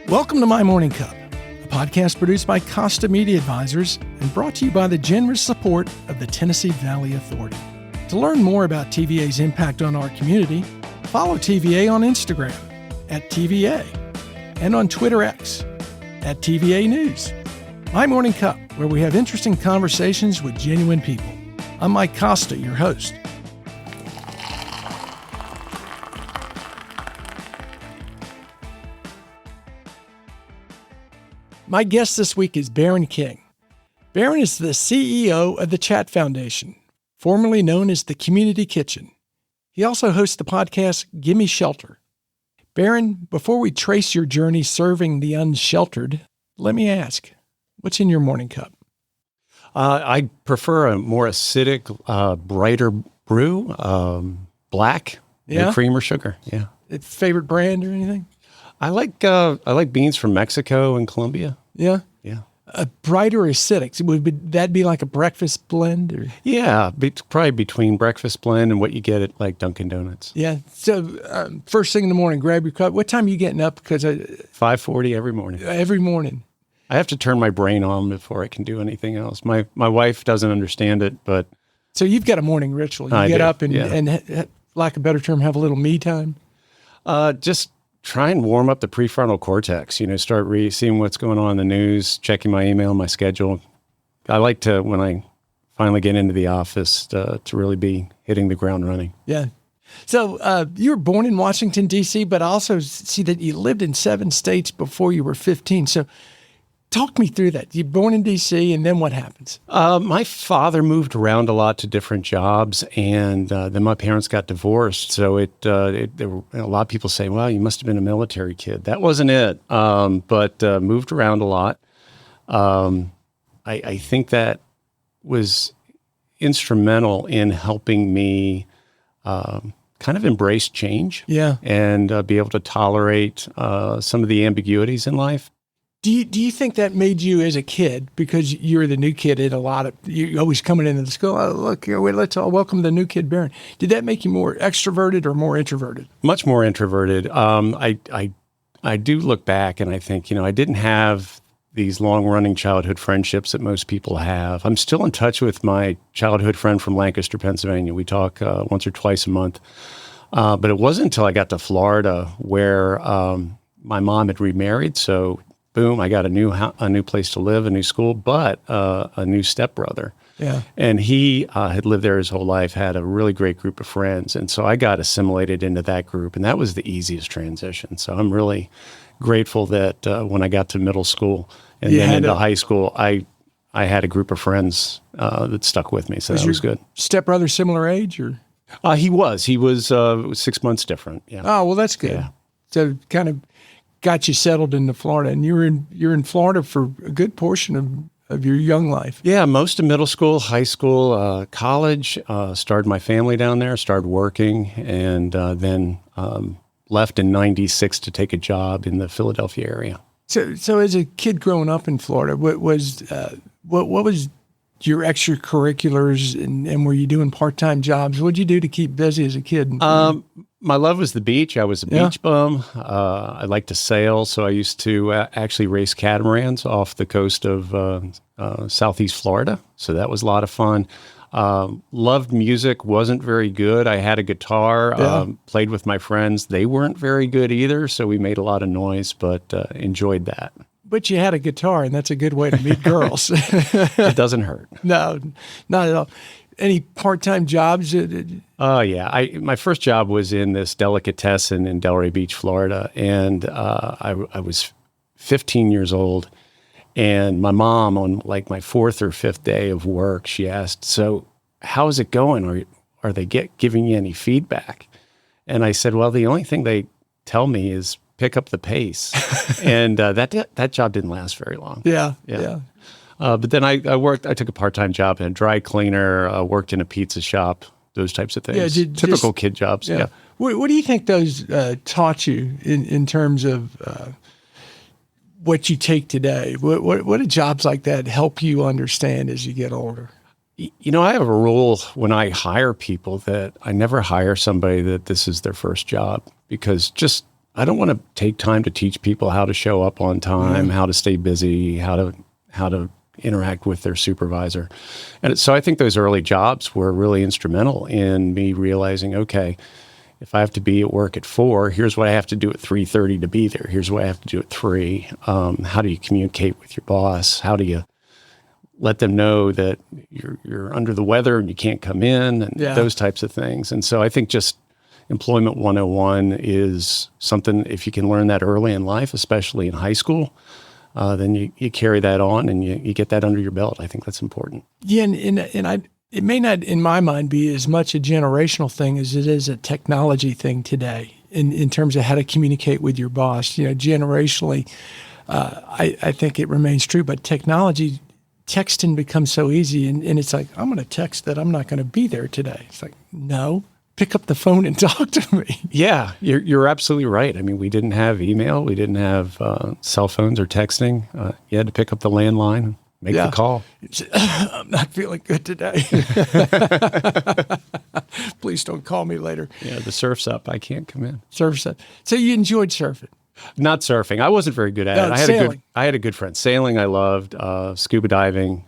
Welcome to My Morning Cup, a podcast produced by Costa Media Advisors and brought to you by the generous support of the Tennessee Valley Authority. To learn more about TVA's impact on our community, follow TVA on Instagram at TVA and on Twitter X at TVA News. My Morning Cup, where we have interesting conversations with genuine people. I'm Mike Costa, your host. My guest this week is Baron King. Baron is the CEO of the CHATT Foundation, formerly known as the Community Kitchen. He also hosts the podcast Gimme Shelter. Baron, before we trace your journey serving the unsheltered, let me ask, what's in your morning cup? I prefer a more acidic, brighter brew, black, no cream or sugar. Yeah. Favorite brand or anything? I like beans from Mexico and Colombia. Yeah? Yeah. Brighter acidic. Would that be like a breakfast blend? Or? Yeah, probably between breakfast blend and what you get at like Dunkin' Donuts. Yeah. So first thing in the morning, grab your cup. What time are you getting up? Because 5:40 every morning. Every morning. I have to turn my brain on before I can do anything else. My wife doesn't understand it, but... So you've got a morning ritual. You get up and, lack of a better term, have a little me time? Just try and warm up the prefrontal cortex, start seeing what's going on in the news, checking my email, my schedule. I like to, when I finally get into the office, to really be hitting the ground running. Yeah. So you were born in Washington, D.C., but I also see that you lived in 7 states before you were 15. So talk me through that. You're born in D.C., and then what happens? My father moved around a lot to different jobs, and then my parents got divorced. So there were a lot of people say, well, you must have been a military kid. That wasn't it, but moved around a lot. I think that was instrumental in helping me kind of embrace change and be able to tolerate some of the ambiguities in life. Do you think that made you as a kid, because you're the new kid in you're always coming into the school, oh, look, let's all welcome the new kid, Baron. Did that make you more extroverted or more introverted? Much more introverted. I do look back and I think, I didn't have these long-running childhood friendships that most people have. I'm still in touch with my childhood friend from Lancaster, Pennsylvania. We talk once or twice a month. But it wasn't until I got to Florida where my mom had remarried, so boom, I got a new place to live, a new school, but a new stepbrother. Yeah. And he had lived there his whole life, had a really great group of friends. And so I got assimilated into that group, and that was the easiest transition. So I'm really grateful that when I got to middle school and then into high school, I had a group of friends that stuck with me. So that was good. Stepbrother similar age? Or He was 6 months different. Yeah. Oh, well, that's good. Yeah. So kind of got you settled into Florida, and you're in Florida for a good portion of your young life. Yeah, most of middle school, high school, college. Started my family down there, started working, and then left in '96 to take a job in the Philadelphia area. So as a kid growing up in Florida, what was your extracurriculars, and were you doing part-time jobs? What did you do to keep busy as a kid? My love was the beach. I was a beach bum. I liked to sail, so I used to actually race catamarans off the coast of southeast Florida. So that was a lot of fun. Loved music, wasn't very good. I had a guitar, played with my friends. They weren't very good either, so we made a lot of noise, but enjoyed that. But you had a guitar, and that's a good way to meet girls. It doesn't hurt. No, not at all. Any part-time jobs? Yeah. My first job was in this delicatessen in Delray Beach, Florida, and I was 15 years old, and my mom, on like my 4th or 5th day of work, she asked, "So, how's it going? Are they giving you any feedback?" And I said, "Well, the only thing they tell me is pick up the pace," and that job didn't last very long. Yeah. But then I took a part-time job as a dry cleaner, worked in a pizza shop, those types of things. Yeah, typical kid jobs. Yeah. What do you think those taught you in terms of what you take today? What do jobs like that help you understand as you get older? I have a rule when I hire people that I never hire somebody that this is their first job, because just I don't want to take time to teach people how to show up on time, how to stay busy, how to interact with their supervisor. And so I think those early jobs were really instrumental in me realizing, okay, if I have to be at work at 4, here's what I have to do at 3:30 to be there. Here's what I have to do at 3. How do you communicate with your boss? How do you let them know that you're under the weather and you can't come in, and those types of things. And so I think just Employment 101 is something, if you can learn that early in life, especially in high school, then you carry that on and you get that under your belt. I think that's important. Yeah, it may not, in my mind, be as much a generational thing as it is a technology thing today in terms of how to communicate with your boss. Generationally, I think it remains true, but technology, texting becomes so easy, and it's like, I'm going to text that I'm not going to be there today. It's like, no. Pick up the phone and talk to me. Yeah, you're absolutely right. I mean, we didn't have email. We didn't have cell phones or texting. You had to pick up the landline and make the call. I'm not feeling good today. Please don't call me later. Yeah, the surf's up. I can't come in. Surf's up. So you enjoyed surfing? Not surfing. I wasn't very good at it. I had a good friend. Sailing I loved. Scuba diving,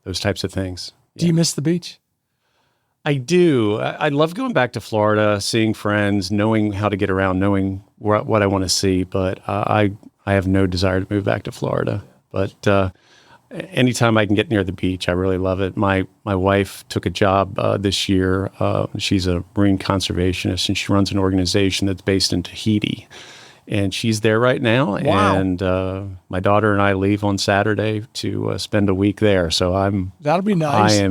those types of things. Yeah. Do you miss the beach? I do. I love going back to Florida, seeing friends, knowing how to get around, knowing what I want to see. But I have no desire to move back to Florida. But anytime I can get near the beach, I really love it. My wife took a job this year. She's a marine conservationist, and she runs an organization that's based in Tahiti. And she's there right now. Wow. And my daughter and I leave on Saturday to spend a week there. So that'll be nice.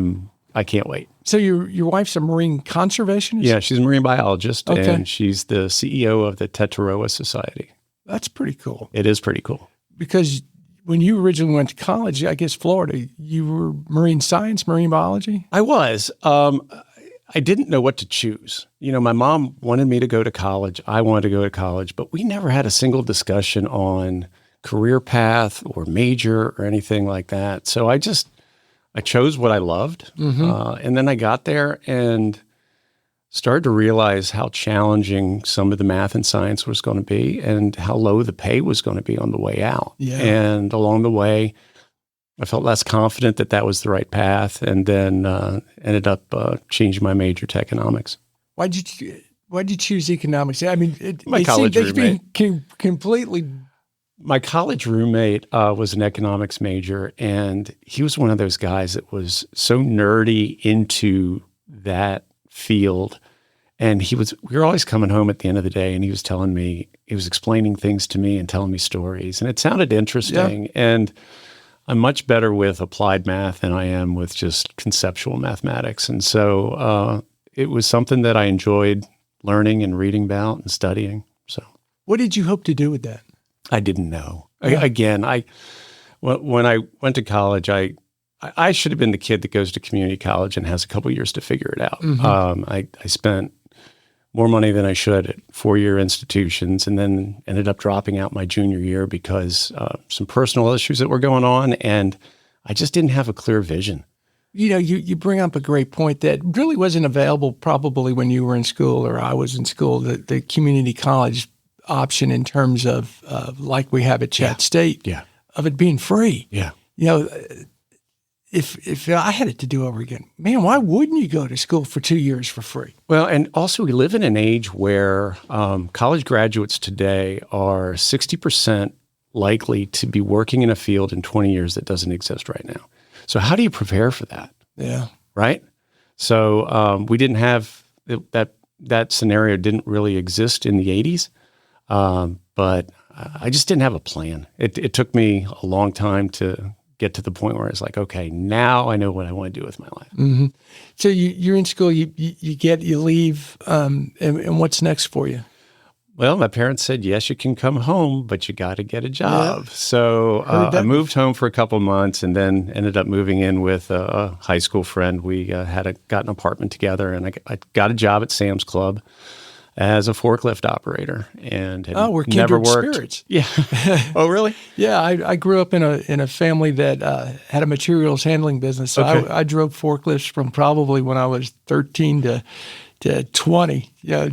I can't wait. So your wife's a marine conservationist? Yeah, she's a marine biologist, okay. And she's the CEO of the Tetaroa Society. That's pretty cool. It is pretty cool. Because when you originally went to college, I guess Florida, you were marine science, marine biology? I was. I didn't know what to choose. My mom wanted me to go to college. I wanted to go to college, but we never had a single discussion on career path or major or anything like that. So I chose what I loved. And then I got there and started to realize how challenging some of the math and science was going to be and how low the pay was going to be on the way out. Yeah. And along the way, I felt less confident that was the right path, and then ended up changing my major to economics. Why'd you choose economics? I mean, my college roommate. Completely. My college roommate was an economics major, and he was one of those guys that was so nerdy into that field. And we were always coming home at the end of the day, and he was explaining things to me and telling me stories, and it sounded interesting. Yeah. And I'm much better with applied math than I am with just conceptual mathematics. And so it was something that I enjoyed learning and reading about and studying. So, what did you hope to do with that? I didn't know. Yeah. When I went to college, I should have been the kid that goes to community college and has a couple years to figure it out. I spent more money than I should at 4-year institutions, and then ended up dropping out my junior year because some personal issues that were going on, and I just didn't have a clear vision. You bring up a great point that really wasn't available probably when you were in school or I was in school, the community college option in terms of like we have at Chat State, of it being free. Yeah. If I had it to do over again, man, why wouldn't you go to school for 2 years for free? Well, and also we live in an age where college graduates today are 60% likely to be working in a field in 20 years that doesn't exist right now. So how do you prepare for that? Yeah. Right? So we didn't have that scenario didn't really exist in the 80s, but I just didn't have a plan. It took me a long time to get to the point where it's like, okay, now I know what I want to do with my life. Mm-hmm. So you're in school, you leave, and what's next for you? Well, my parents said, yes, you can come home, but you got to get a job. Yeah. So I moved home for a couple of months and then ended up moving in with a high school friend. We got an apartment together, and I got a job at Sam's Club as a forklift operator, and we're never kindred worked. Spirits. Yeah. Oh, really? Yeah, I grew up in a family that had a materials handling business. So okay. I drove forklifts from probably when I was 13 to 20. Yeah.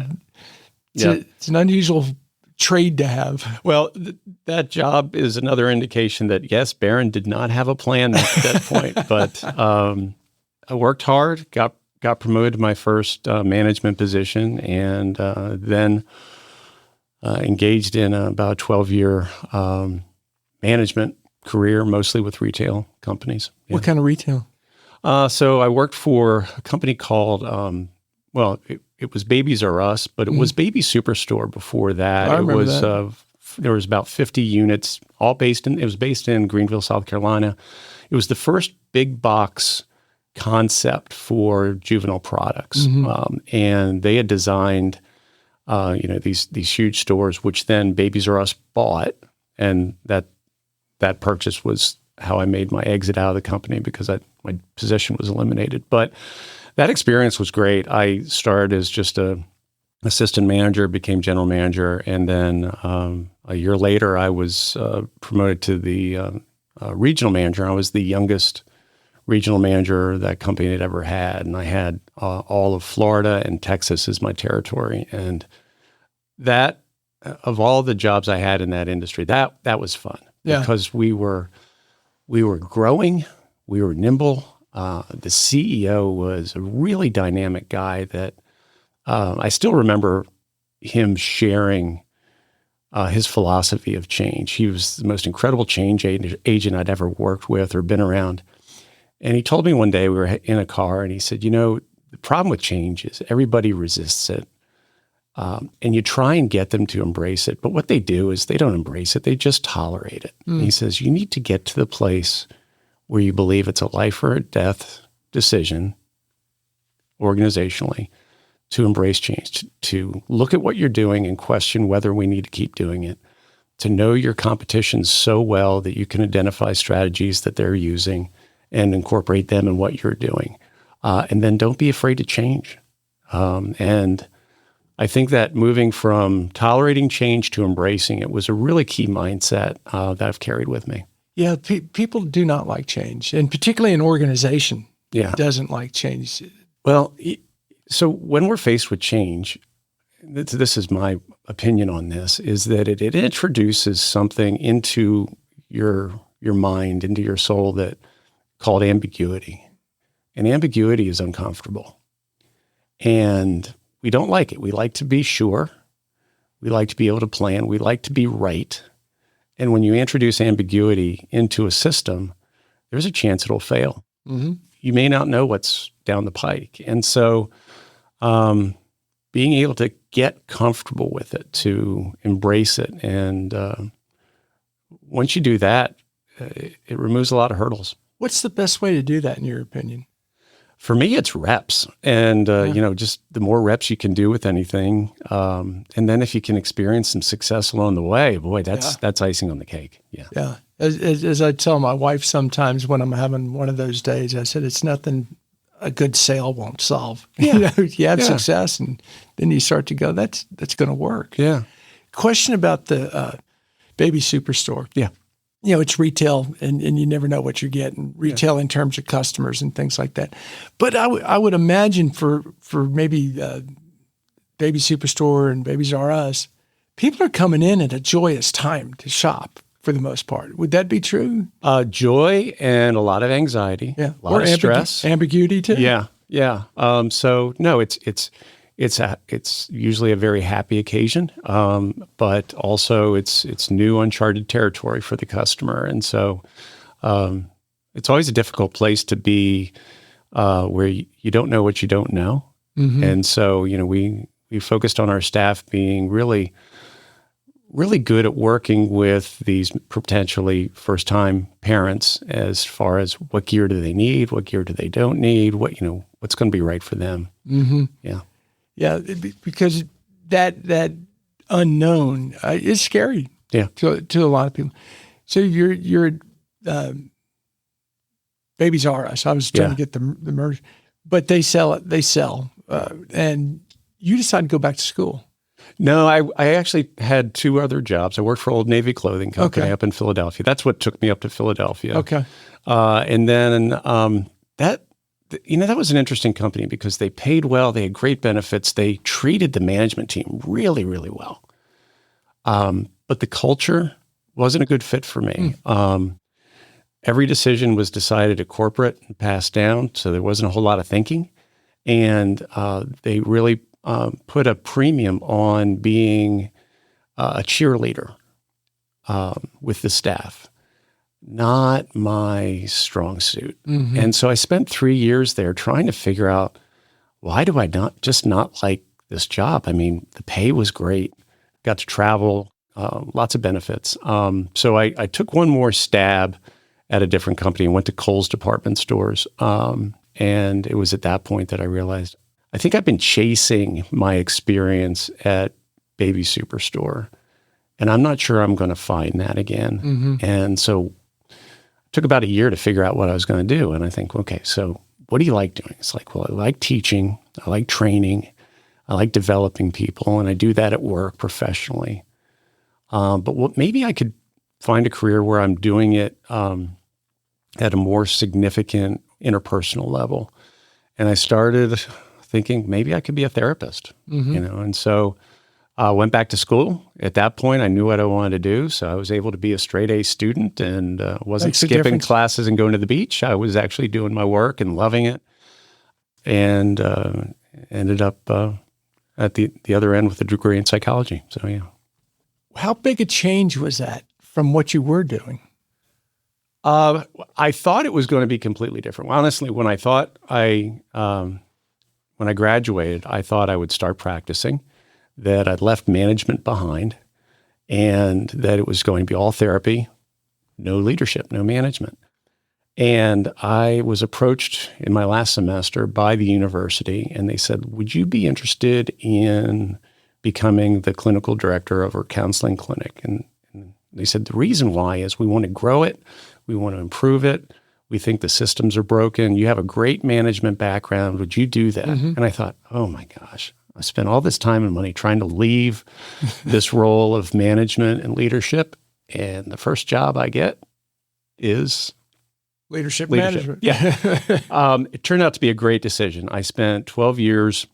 It's an unusual trade to have. Well, that job is another indication that, yes, Barron did not have a plan at that point. But I worked hard, got promoted to my first management position, and then engaged in about a 12-year management career, mostly with retail companies. Yeah. What kind of retail? So I worked for a company called, it was Babies R Us, but it was Baby Superstore before that. I remember that. There was about 50 units, it was based in Greenville, South Carolina. It was the first big box concept for juvenile products. And they had designed, these huge stores, which then Babies R Us bought. And that purchase was how I made my exit out of the company because my position was eliminated. But that experience was great. I started as just a assistant manager, became general manager, and then a year later I was promoted to the regional manager. I was the youngest regional manager that company had ever had, and I had all of Florida and Texas as my territory. And that, of all the jobs I had in that industry, that was fun because we were growing, we were nimble. The CEO was a really dynamic guy that I still remember him sharing his philosophy of change. He was the most incredible change agent I'd ever worked with or been around. And he told me one day, we were in a car, and he said, the problem with change is everybody resists it. And you try and get them to embrace it. But what they do is they don't embrace it. They just tolerate it. And he says, you need to get to the place where you believe it's a life or a death decision organizationally to embrace change, to look at what you're doing and question whether we need to keep doing it, to know your competition so well that you can identify strategies that they're using and incorporate them in what you're doing. And then don't be afraid to change. And I think that moving from tolerating change to embracing it was a really key mindset that I've carried with me. Yeah, people do not like change, and particularly an organization doesn't like change. Well, so when we're faced with change, this is my opinion on this, is that it introduces something into your mind, into your soul that called ambiguity. And ambiguity is uncomfortable. And we don't like it. We like to be sure. We like to be able to plan. We like to be right. And when you introduce ambiguity into a system, there's a chance it'll fail. Mm-hmm. You may not know what's down the pike. And so being able to get comfortable with it, to embrace it. And once you do that, it removes a lot of hurdles. What's the best way to do that, in your opinion? For me, it's reps. And, just the more reps you can do with anything. And then if you can experience some success along the way, boy, that's icing on the cake. Yeah. Yeah. As I tell my wife sometimes when I'm having one of those days, I said, it's nothing a good sale won't solve. Yeah. You have success, and then you start to go, that's going to work. Yeah. Question about the Baby Superstore. Yeah. It's retail, and you never know what you're getting. Retail in terms of customers and things like that. But I would imagine for maybe Baby Superstore and Babies R Us, people are coming in at a joyous time to shop for the most part. Would that be true? Joy and a lot of anxiety. Yeah. A lot of stress. Ambiguity too. Yeah. Yeah. So no, it's usually a very happy occasion, but also it's new uncharted territory for the customer. And so it's always a difficult place to be where you don't know what you don't know. Mm-hmm. And so, we focused on our staff being really, really good at working with these potentially first-time parents as far as what gear do they need, what gear do they don't need, what's going to be right for them. Mm-hmm. Yeah. Yeah, because that unknown is scary. Yeah. To a lot of people. So you're Babies R Us. I was trying to get the merge, but they sell it. They sell, and you decided to go back to school. No, I actually had two other jobs. I worked for Old Navy Clothing Company up in Philadelphia. That's what took me up to Philadelphia. Okay. And then that was an interesting company because they paid well. They had great benefits. They treated the management team really, really well. But the culture wasn't a good fit for me. Every decision was decided at corporate and passed down, so there wasn't a whole lot of thinking. And they really put a premium on being a cheerleader with the staff. Not my strong suit. And so I spent 3 years there trying to figure out, why do I not like this job? I mean, the pay was great. Got to travel, lots of benefits. So I took one more stab at a different company and went to Kohl's department stores. And it was at that point that I realized, I think I've been chasing my experience at Baby Superstore, and I'm not sure I'm going to find that again. And so it took about a year to figure out what I was going to do. And I think, okay, so what do you like doing? It's like, well, I like teaching. I like training. I like developing people. And I do that at work professionally. But maybe I could find a career where I'm doing it at a more significant interpersonal level. And I started thinking maybe I could be a therapist, and so I went back to school. At that point, I knew what I wanted to do. So I was able to be a straight A student and wasn't skipping classes and going to the beach. I was actually doing my work and loving it, and ended up at the other end with a degree in psychology. So, yeah. How big a change was that from what you were doing? I thought it was going to be completely different. Honestly, when I graduated, I thought I would start practicing, that I'd left management behind, and that it was going to be all therapy, no leadership, no management. And I was approached in my last semester by the university, and they said, would you be interested in becoming the clinical director of our counseling clinic? And they said, the reason why is we want to grow it. We want to improve it. We think the systems are broken. You have a great management background. Would you do that? And I thought, oh my gosh, I spent all this time and money trying to leave this role of management and leadership. And the first job I get is Leadership management. Yeah. It turned out to be a great decision. I spent 12 years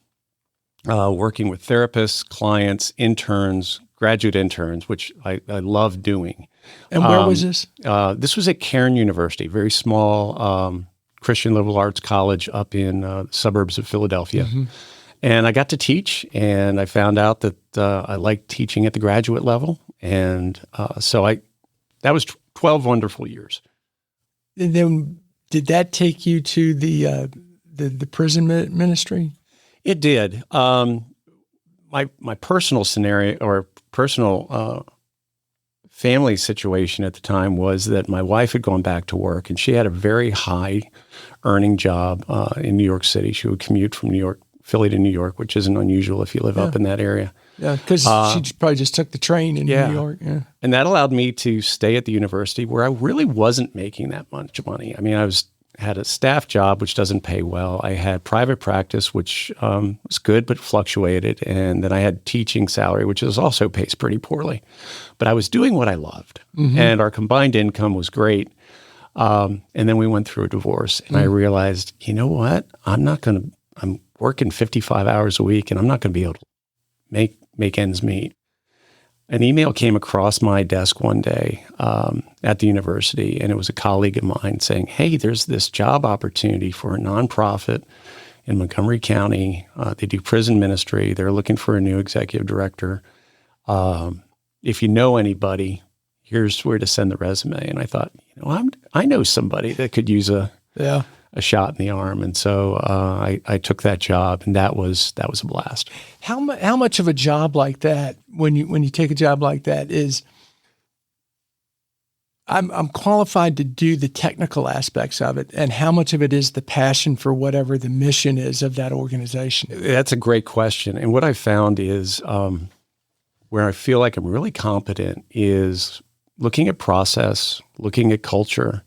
working with therapists, clients, interns, graduate interns, which I love doing. And where was this? This was at Cairn University, very small Christian liberal arts college up in the suburbs of Philadelphia. And I got to teach, and I found out that I liked teaching at the graduate level. And so that was 12 wonderful years. And then did that take you to the prison ministry? It did. My personal scenario or personal family situation at the time was that my wife had gone back to work, and she had a very high earning job in New York City. She would commute from Philly to New York, which isn't unusual if you live up in that area. Yeah, because she probably just took the train in New York. Yeah. And that allowed me to stay at the university where I really wasn't making that much money. I mean, had a staff job, which doesn't pay well. I had private practice, which was good, but fluctuated. And then I had teaching salary, which also pays pretty poorly. But I was doing what I loved. And our combined income was great. And then we went through a divorce. And I realized, you know what? I'm working 55 hours a week, and I'm not going to be able to make ends meet. An email came across my desk one day at the university, and it was a colleague of mine saying, hey, there's this job opportunity for a nonprofit in Montgomery County. They do prison ministry. They're looking for a new executive director. If you know anybody, here's where to send the resume. And I thought, I know somebody that could use a shot in the arm. And so I took that job, and that was a blast. How much of a job like that, when you take a job like that, is I'm qualified to do the technical aspects of it, and how much of it is the passion for whatever the mission is of that organization? That's a great question. And what I found is where I feel like I'm really competent is looking at process, looking at culture,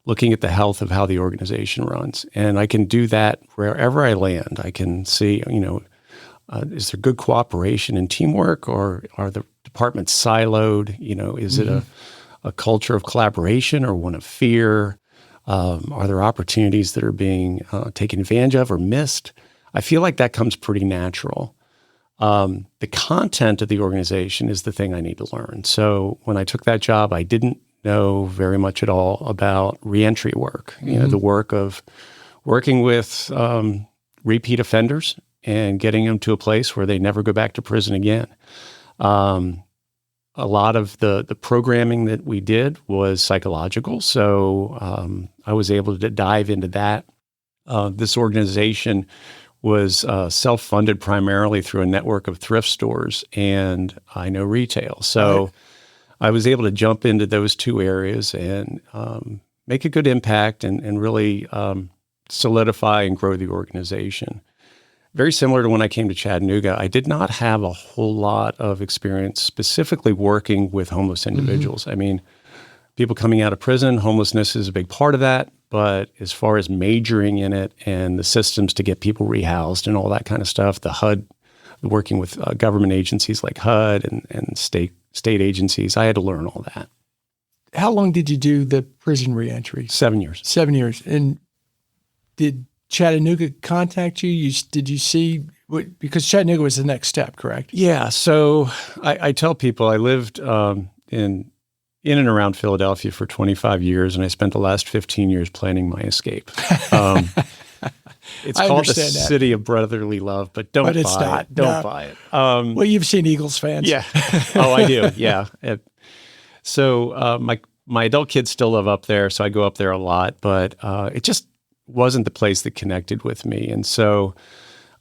looking at the health of how the organization runs. And I can do that wherever I land. I can see, is there good cooperation and teamwork, or are the departments siloed? Is it a culture of collaboration or one of fear? Are there opportunities that are being taken advantage of or missed? I feel like that comes pretty natural. The content of the organization is the thing I need to learn. So when I took that job, I didn't know very much at all about reentry work, the work of working with repeat offenders and getting them to a place where they never go back to prison again. A lot of the programming that we did was psychological, so I was able to dive into that. This organization was self-funded primarily through a network of thrift stores and I know retail. So Right. I was able to jump into those two areas and make a good impact and really solidify and grow the organization. Very similar to when I came to Chattanooga, I did not have a whole lot of experience specifically working with homeless individuals. I mean, people coming out of prison, homelessness is a big part of that. But as far as majoring in it and the systems to get people rehoused and all that kind of stuff, the HUD, working with government agencies like HUD and state agencies, I had to learn all that. How long did you do the prison reentry? 7 years. 7 years. And did Chattanooga contact you? Did you see because Chattanooga was the next step, correct? Yeah. So I tell people I lived in and around Philadelphia for 25 years, and I spent the last 15 years planning my escape. It's called the city of brotherly love, but don't buy it. Don't buy it. Well, you've seen Eagles fans. Yeah. Oh, I do. Yeah. So my adult kids still live up there, so I go up there a lot, but it just wasn't the place that connected with me. And so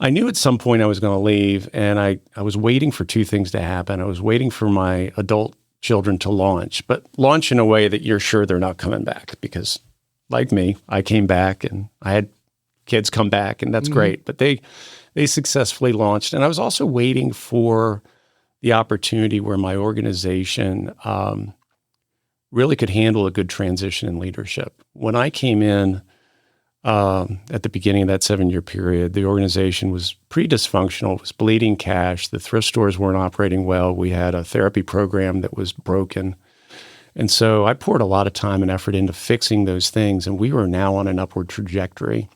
I knew at some point I was going to leave, and I was waiting for two things to happen. I was waiting for my adult children to launch, but launch in a way that you're sure they're not coming back, because like me, I came back and I had kids come back, and that's great. But they successfully launched. And I was also waiting for the opportunity where my organization really could handle a good transition in leadership. When I came in at the beginning of that 7-year period, the organization was pretty dysfunctional. It was bleeding cash. The thrift stores weren't operating well. We had a therapy program that was broken. And so I poured a lot of time and effort into fixing those things, and we were now on an upward trajectory.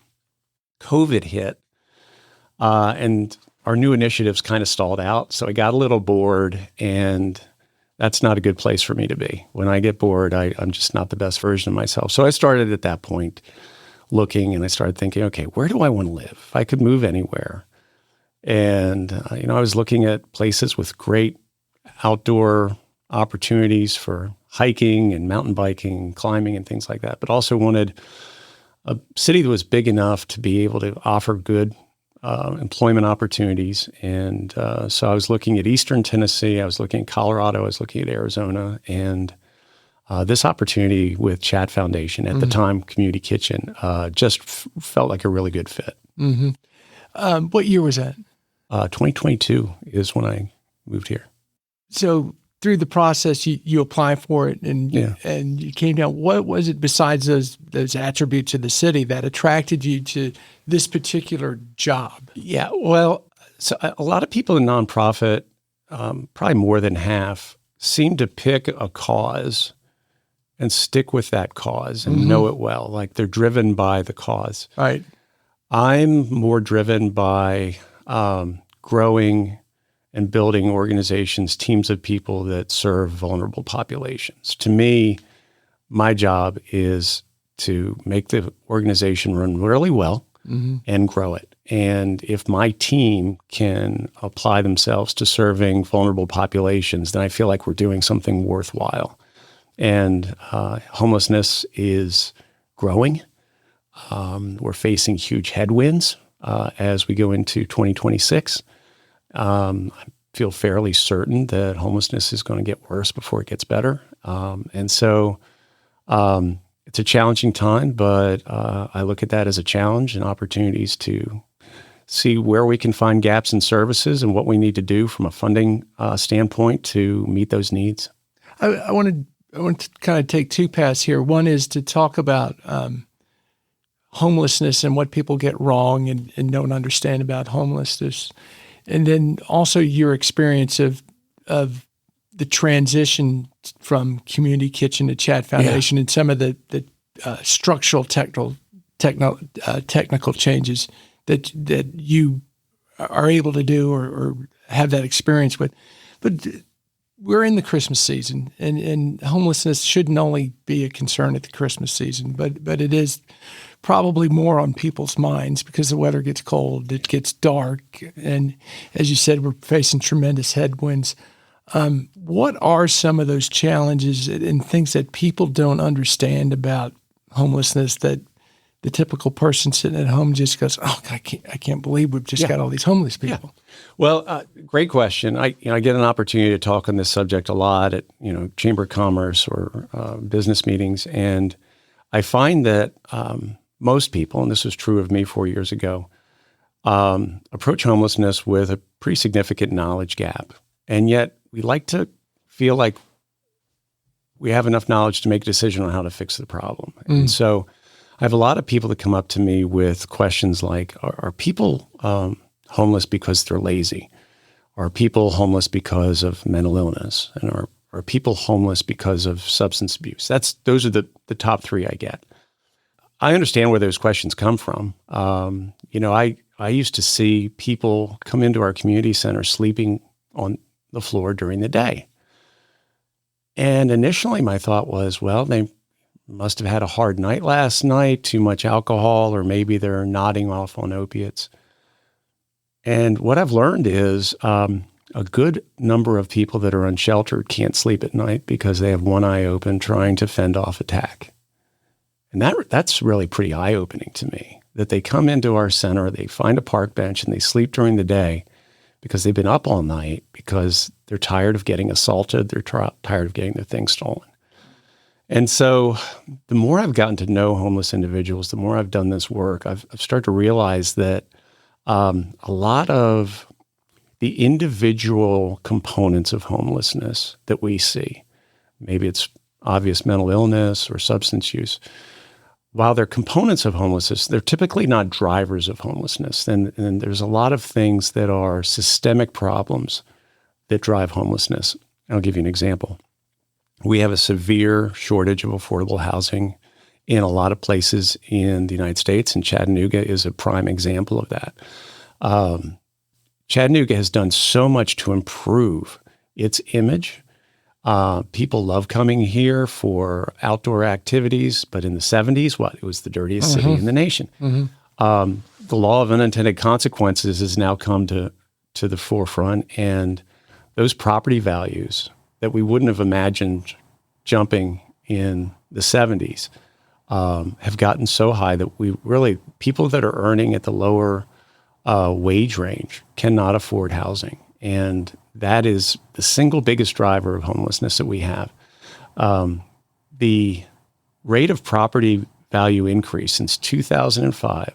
COVID hit, and our new initiatives kind of stalled out. So I got a little bored, and that's not a good place for me to be. When I get bored, I'm just not the best version of myself. So I started at that point looking, and I started thinking, okay, where do I want to live? If I could move anywhere. And, I was looking at places with great outdoor opportunities for hiking and mountain biking, climbing and things like that, but also wanted a city that was big enough to be able to offer good employment opportunities. And so I was looking at Eastern Tennessee, I was looking at Colorado, I was looking at Arizona, and this opportunity with CHATT Foundation, at the time Community Kitchen, just felt like a really good fit. What year was that? 2022 is when I moved here. So through the process, you apply for it, and you came down. What was it besides those attributes of the city that attracted you to this particular job? Yeah, well, so a lot of people in nonprofit, probably more than half, seem to pick a cause and stick with that cause and know it well. Like they're driven by the cause. Right. I'm more driven by growing and building organizations, teams of people that serve vulnerable populations. To me, my job is to make the organization run really well and grow it. And if my team can apply themselves to serving vulnerable populations, then I feel like we're doing something worthwhile. And homelessness is growing. We're facing huge headwinds as we go into 2026. I feel fairly certain that homelessness is going to get worse before it gets better. And so it's a challenging time, but I look at that as a challenge and opportunities to see where we can find gaps in services and what we need to do from a funding standpoint to meet those needs. I want to kind of take two paths here. One is to talk about homelessness and what people get wrong and don't understand about homelessness. And then also your experience of the transition from Community Kitchen to CHATT Foundation and some of the structural technical changes that you are able to do or have that experience with. But we're in the Christmas season, and homelessness shouldn't only be a concern at the Christmas season, but it is probably more on people's minds because the weather gets cold, it gets dark, and as you said, we're facing tremendous headwinds. What are some of those challenges and things that people don't understand about homelessness that the typical person sitting at home just goes, "Oh, I can't believe we've just got all these homeless people"? Yeah. Well, great question. I get an opportunity to talk on this subject a lot at Chamber of Commerce or business meetings, and I find that most people, and this was true of me 4 years ago, approach homelessness with a pretty significant knowledge gap, and yet we like to feel like we have enough knowledge to make a decision on how to fix the problem. And so I have a lot of people that come up to me with questions like, are people homeless because they're lazy? Are people homeless because of mental illness? And are people homeless because of substance abuse? Those are the top three I get. I understand where those questions come from. I used to see people come into our community center sleeping on the floor during the day. And initially my thought was, well, they must have had a hard night last night, too much alcohol, or maybe they're nodding off on opiates. And what I've learned is a good number of people that are unsheltered can't sleep at night because they have one eye open trying to fend off attack. And that's really pretty eye-opening to me, that they come into our center, they find a park bench, and they sleep during the day because they've been up all night because they're tired of getting assaulted, they're tired of getting their things stolen. And so the more I've gotten to know homeless individuals, the more I've done this work, I've started to realize that a lot of the individual components of homelessness that we see, maybe it's obvious mental illness or substance use, while they're components of homelessness, they're typically not drivers of homelessness. And there's a lot of things that are systemic problems that drive homelessness. I'll give you an example. We have a severe shortage of affordable housing in a lot of places in the United States, and Chattanooga is a prime example of that. Chattanooga has done so much to improve its image. People love coming here for outdoor activities, but in the 70s, it was the dirtiest city in the nation. The law of unintended consequences has now come to the forefront, and those property values that we wouldn't have imagined jumping in the 70s have gotten so high that people that are earning at the lower wage range cannot afford housing. And that is the single biggest driver of homelessness that we have. The rate of property value increase since 2005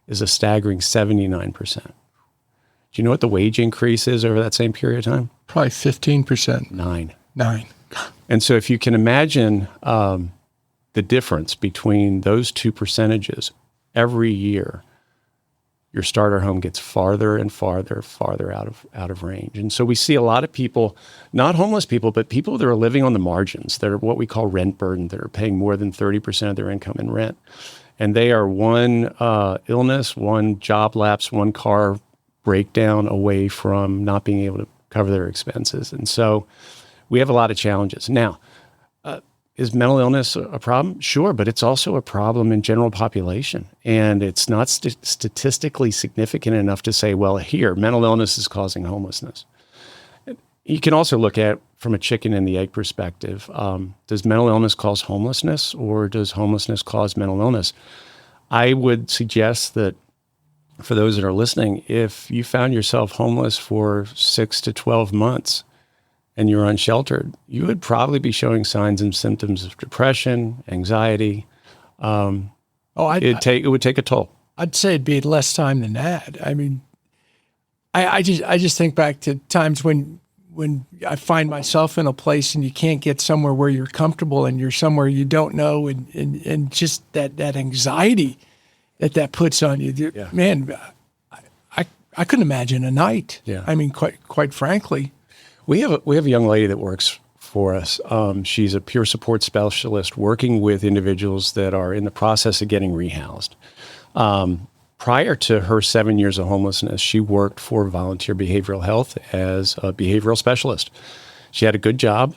is a staggering 79%. Do you know what the wage increase is over that same period of time? Probably 15%. 9. And so if you can imagine the difference between those two percentages every year, your starter home gets farther and farther out of range. And so we see a lot of people, not homeless people, but people that are living on the margins, that are what we call rent burden, that are paying more than 30% of their income in rent. And they are one illness, one job lapse, one car breakdown away from not being able to cover their expenses. And so we have a lot of challenges. Now, is mental illness a problem? Sure, but it's also a problem in general population. And it's not statistically significant enough to say, well, here, mental illness is causing homelessness. You can also look at from a chicken and the egg perspective. Does mental illness cause homelessness, or does homelessness cause mental illness? I would suggest that for those that are listening, if you found yourself homeless for 6 to 12 months, and you're unsheltered, you would probably be showing signs and symptoms of depression, anxiety. It would take a toll. I'd say it'd be less time than that. I mean, I just think back to times when I find myself in a place and you can't get somewhere where you're comfortable and you're somewhere you don't know, and just that anxiety that puts on you. Yeah. Man, I couldn't imagine a night. Yeah. I mean, quite frankly. We have a young lady that works for us. She's a peer support specialist working with individuals that are in the process of getting rehoused. prior to her 7 years of homelessness, she worked for Volunteer Behavioral Health as a behavioral specialist. She had a good job.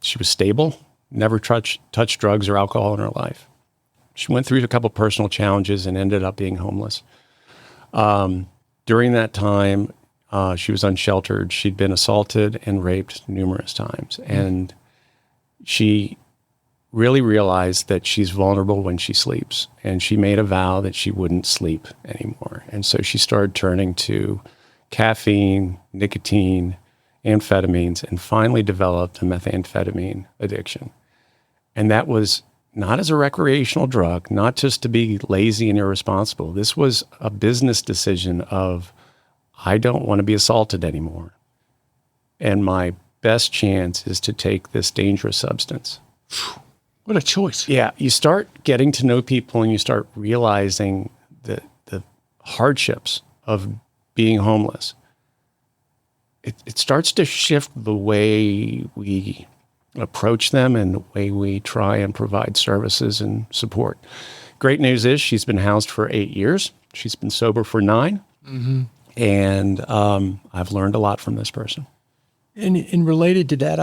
She was stable, never touched drugs or alcohol in her life. She went through a couple personal challenges and ended up being homeless. During that time, she was unsheltered. She'd been assaulted and raped numerous times. And she really realized that she's vulnerable when she sleeps. And she made a vow that she wouldn't sleep anymore. And so she started turning to caffeine, nicotine, amphetamines, and finally developed a methamphetamine addiction. And that was not as a recreational drug, not just to be lazy and irresponsible. This was a business decision of, I don't want to be assaulted anymore. And my best chance is to take this dangerous substance. What a choice. Yeah, you start getting to know people and you start realizing the hardships of being homeless. It starts to shift the way we approach them and the way we try and provide services and support. Great news is she's been housed for 8 years. She's been sober for 9. Mm-hmm. And I've learned a lot from this person. And related to that,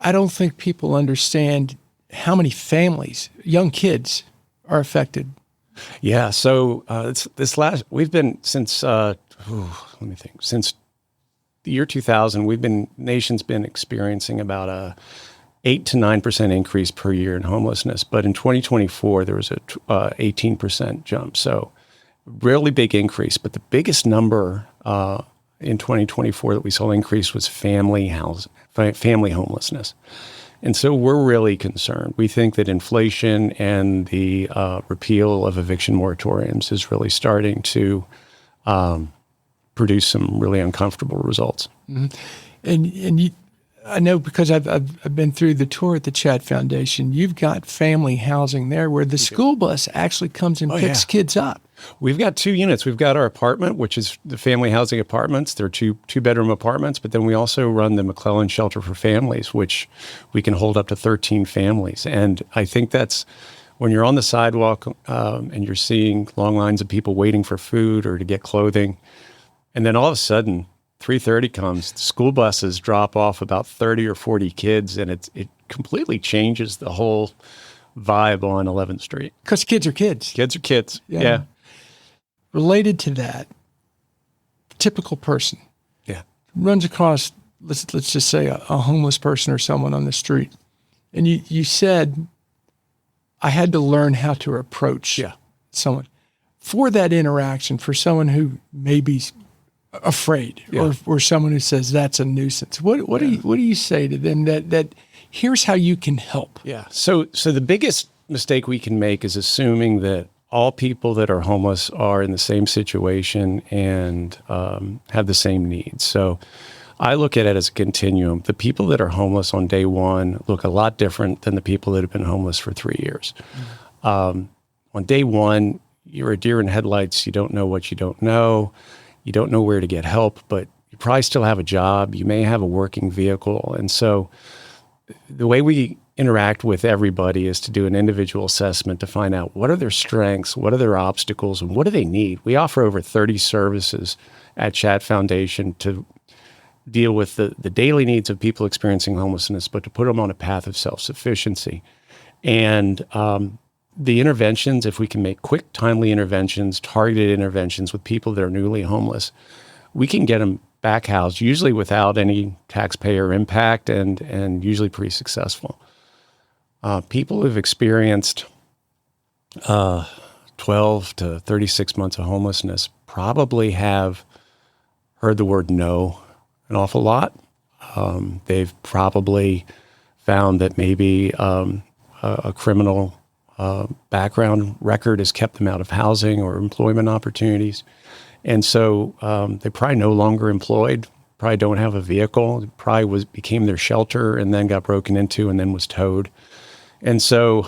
I don't think people understand how many families, young kids, are affected. Yeah. So we've been since since the year 2000, nation's been experiencing about a 8 to 9% increase per year in homelessness. But in 2024, there was a 18% jump. So really big increase. But the biggest number in 2024 that we saw increase was family homelessness. And so we're really concerned. We think that inflation and the repeal of eviction moratoriums is really starting to produce some really uncomfortable results. Mm-hmm. And you, I know because I've been through the tour at the CHATT Foundation, you've got family housing there where the school bus actually comes and picks kids up. We've got 2 units. We've got our apartment, which is the family housing apartments. They're two-bedroom apartments, but then we also run the McClellan Shelter for Families, which we can hold up to 13 families. And I think that's when you're on the sidewalk and you're seeing long lines of people waiting for food or to get clothing, and then all of a sudden, 3:30 comes, the school buses drop off about 30 or 40 kids, and it completely changes the whole vibe on 11th Street. Because kids are kids. Kids are kids, yeah. Related to that, typical person runs across, let's just say a homeless person or someone on the street. And you said, I had to learn how to approach someone. For that interaction, for someone who may be afraid or someone who says that's a nuisance, what do you say to them that here's how you can help? Yeah. So the biggest mistake we can make is assuming that all people that are homeless are in the same situation and have the same needs. So I look at it as a continuum. The people that are homeless on day one look a lot different than the people that have been homeless for 3 years. On day one, you're a deer in headlights. You don't know what you don't know. You don't know where to get help, but you probably still have a job. You may have a working vehicle. And so the way we interact with everybody is to do an individual assessment to find out what are their strengths, what are their obstacles, and what do they need. We offer over 30 services at CHATT Foundation to deal with the daily needs of people experiencing homelessness, but to put them on a path of self-sufficiency. And the interventions, if we can make quick, timely interventions, targeted interventions with people that are newly homeless, we can get them back housed, usually without any taxpayer impact and usually pretty successful. People who've experienced 12 to 36 months of homelessness probably have heard the word no an awful lot. They've probably found that maybe a criminal background record has kept them out of housing or employment opportunities. And so they're probably no longer employed, probably don't have a vehicle, it probably became their shelter and then got broken into and then was towed. And so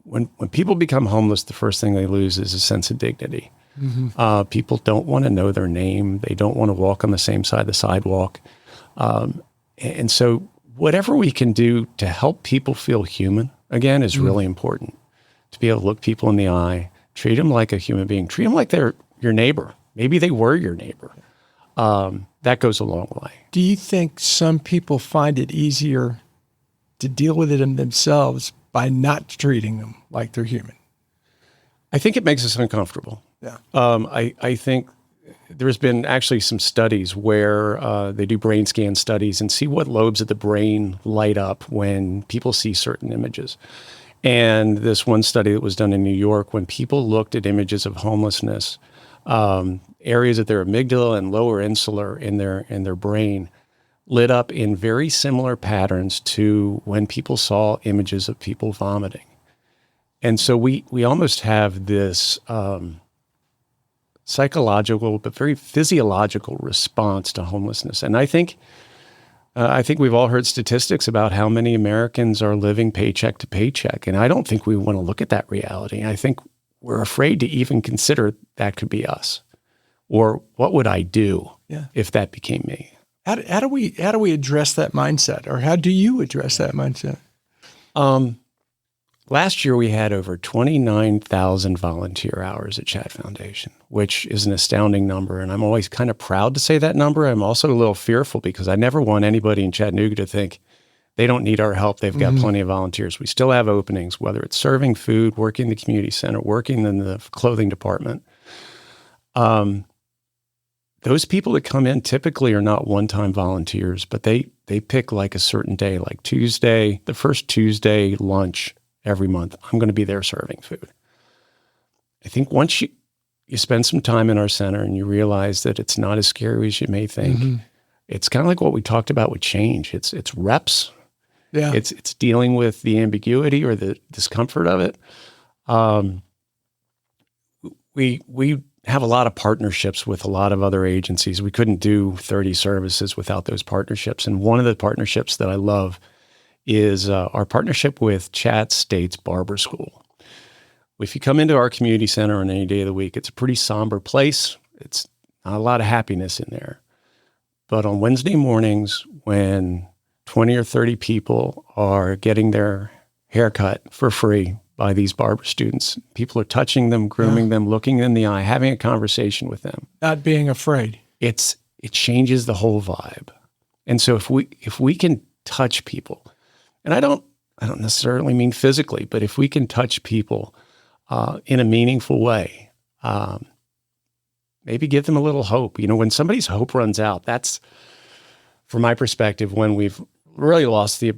when people become homeless, the first thing they lose is a sense of dignity. Mm-hmm. People don't want to know their name. They don't want to walk on the same side of the sidewalk. And so whatever we can do to help people feel human, again, is really important. To be able to look people in the eye, Treat them like a human being. Treat them like they're your neighbor. Maybe they were your neighbor. That goes a long way. Do you think some people find it easier to deal with it in themselves by not treating them like they're human? I think it makes us uncomfortable. Yeah. I think there's been actually some studies where they do brain scan studies and see what lobes of the brain light up when people see certain images. And this one study that was done in New York, when people looked at images of homelessness, areas of their amygdala and lower insular in their brain lit up in very similar patterns to when people saw images of people vomiting. And so we almost have this psychological but very physiological response to homelessness. And I think we've all heard statistics about how many Americans are living paycheck to paycheck. And I don't think we want to look at that reality. I think we're afraid to even consider that could be us. Or what would I do if that became me? How do we address that mindset, or how do you address that mindset? Last year we had over 29,000 volunteer hours at CHATT Foundation, which is an astounding number. And I'm always kind of proud to say that number. I'm also a little fearful because I never want anybody in Chattanooga to think they don't need our help. They've got plenty of volunteers. We still have openings, whether it's serving food, working in the community center, working in the clothing department. Those people that come in typically are not one-time volunteers, but they pick like a certain day, like Tuesday, the first Tuesday lunch every month. I'm going to be there serving food. I think once you spend some time in our center and you realize that it's not as scary as you may think, it's kind of like what we talked about with change. It's reps. Yeah. It's dealing with the ambiguity or the discomfort of it. We have a lot of partnerships with a lot of other agencies. We couldn't do 30 services without those partnerships. And one of the partnerships that I love is our partnership with CHATT State's Barber School. If you come into our community center on any day of the week, it's a pretty somber place. It's not a lot of happiness in there. But on Wednesday mornings, when 20 or 30 people are getting their haircut for free by these barber students, people are touching them, grooming them, looking in the eye, having a conversation with them. Not being afraid. It changes the whole vibe. And so if we can touch people, and I don't necessarily mean physically, but if we can touch people in a meaningful way, maybe give them a little hope. You know, when somebody's hope runs out, that's, from my perspective, when we've really lost the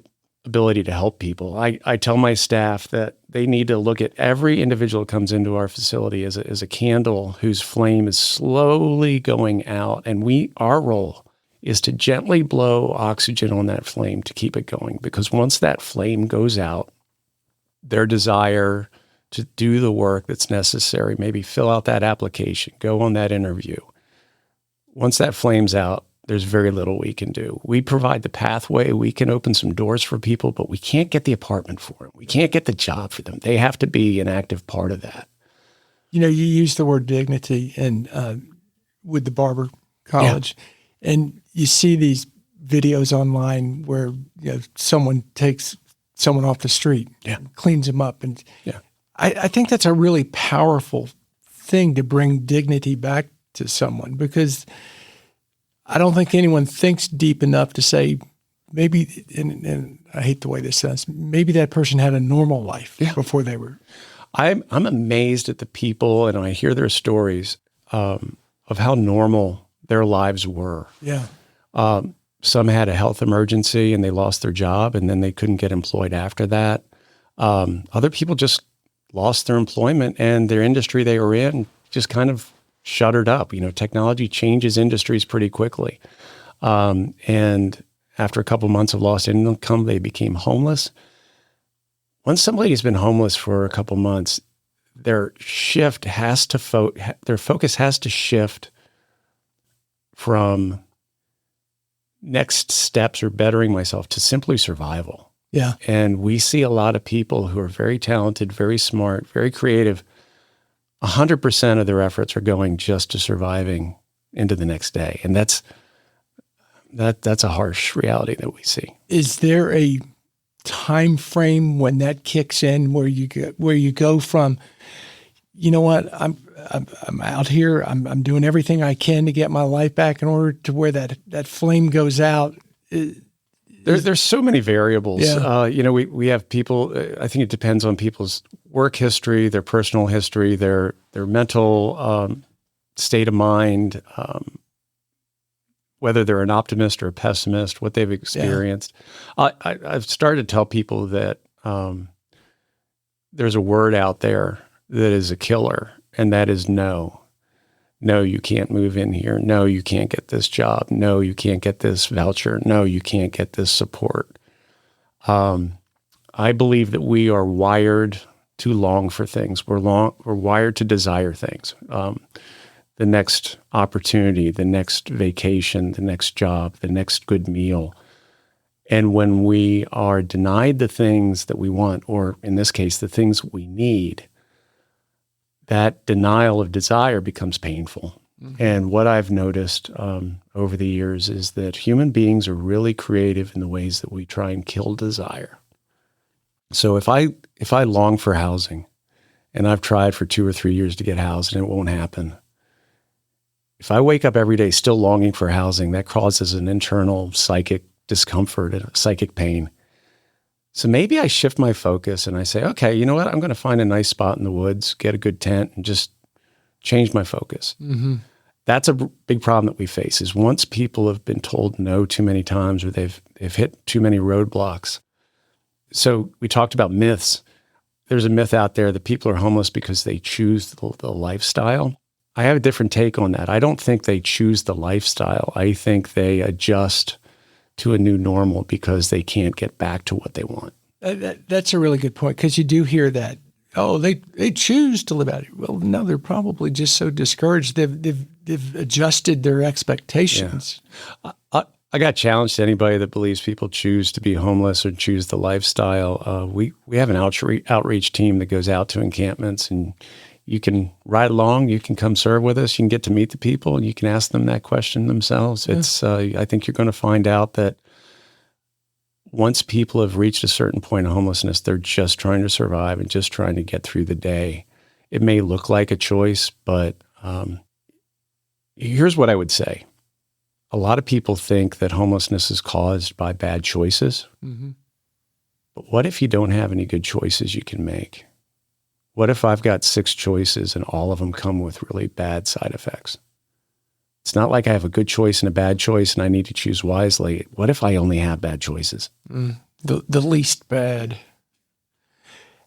ability to help people. I tell my staff that they need to look at every individual that comes into our facility as a candle whose flame is slowly going out. And our role is to gently blow oxygen on that flame to keep it going. Because once that flame goes out, their desire to do the work that's necessary, maybe fill out that application, go on that interview. Once that flame's out, there's very little we can do. We provide the pathway. We can open some doors for people, but we can't get the apartment for them. We can't get the job for them. They have to be an active part of that. You know, you use the word dignity and with the barber college, and you see these videos online where someone takes someone off the street, cleans them up, and I think that's a really powerful thing to bring dignity back to someone, because I don't think anyone thinks deep enough to say, maybe, and I hate the way this sounds, maybe that person had a normal life before they were. I'm amazed at the people, and I hear their stories of how normal their lives were. Yeah. Some had a health emergency and they lost their job, and then they couldn't get employed after that. Other people just lost their employment, and their industry they were in just kind of shuttered up. You know, technology changes industries pretty quickly. And after a couple months of lost income, they became homeless. Once somebody's been homeless for a couple months, their focus has to shift from next steps or bettering myself to simply survival. Yeah. And we see a lot of people who are very talented, very smart, very creative. 100% of their efforts are going just to surviving into the next day. And that's a harsh reality that we see. Is there a time frame when that kicks in where you go from you know what, I'm out here. I'm doing everything I can to get my life back in order to where that flame goes out. There's so many variables. Yeah. We have people. I think it depends on people's work history, their personal history, their mental state of mind, whether they're an optimist or a pessimist, what they've experienced. Yeah. I've started to tell people that there's a word out there that is a killer, and that is no. No, you can't move in here. No, you can't get this job. No, you can't get this voucher. No, you can't get this support. I believe that we are wired to long for things. We're wired to desire things. The next opportunity, the next vacation, the next job, the next good meal. And when we are denied the things that we want, or in this case, the things we need, that denial of desire becomes painful. Mm-hmm. And what I've noticed over the years is that human beings are really creative in the ways that we try and kill desire. So if I long for housing, and I've tried for 2 or 3 years to get housed and it won't happen, if I wake up every day still longing for housing, that causes an internal psychic discomfort and a psychic pain. So maybe I shift my focus and I say, okay, you know what? I'm going to find a nice spot in the woods, get a good tent, and just change my focus. Mm-hmm. That's a big problem that we face is once people have been told no too many times or they've hit too many roadblocks. So we talked about myths. There's a myth out there that people are homeless because they choose the lifestyle. I have a different take on that. I don't think they choose the lifestyle. I think they adjust to a new normal because they can't get back to what they want. That's a really good point, because you do hear that. Oh, they choose to live out here. Well, no, they're probably just so discouraged. They've adjusted their expectations. Yeah. I got challenged to anybody that believes people choose to be homeless or choose the lifestyle. We have an outreach team that goes out to encampments, and you can ride along, you can come serve with us, you can get to meet the people, and you can ask them that question themselves. Yeah. It's I think you're going to find out that once people have reached a certain point of homelessness, they're just trying to survive and just trying to get through the day. It may look like a choice, but here's what I would say. A lot of people think that homelessness is caused by bad choices. Mm-hmm. But what if you don't have any good choices you can make? What if I've got 6 choices and all of them come with really bad side effects? It's not like I have a good choice and a bad choice and I need to choose wisely. What if I only have bad choices? The least bad.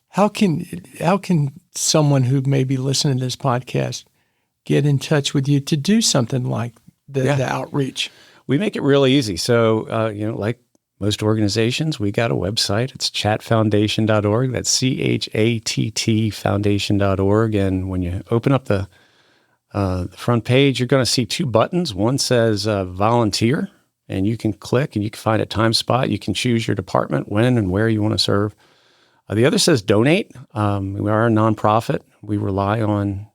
How can someone who may be listening to this podcast get in touch with you to do something like the outreach? We make it really easy. So, like most organizations, we got a website. It's chatfoundation.org. That's CHATT foundation.org. And when you open up the front page, you're going to see 2 buttons. One says volunteer, and you can click and you can find a time spot. You can choose your department, when and where you want to serve. The other says donate. We are a nonprofit. We rely on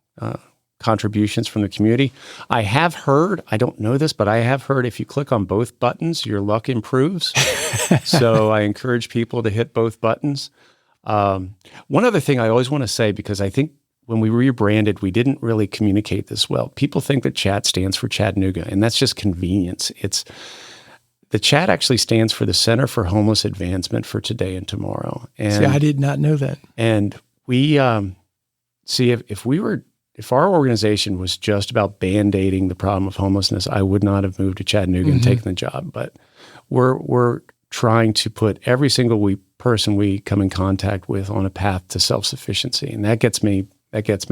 contributions from the community. I have heard, I don't know this, but I have heard if you click on both buttons, your luck improves. So I encourage people to hit both buttons. One other thing I always want to say, because I think when we rebranded, we didn't really communicate this well. People think that CHATT stands for Chattanooga, and that's just convenience. The CHATT actually stands for the Center for Homeless Advancement for Today and Tomorrow. And, see, I did not know that. And we if our organization was just about band-aiding the problem of homelessness, I would not have moved to Chattanooga and taken the job. But we're trying to put every single person we come in contact with on a path to self-sufficiency, and that gets me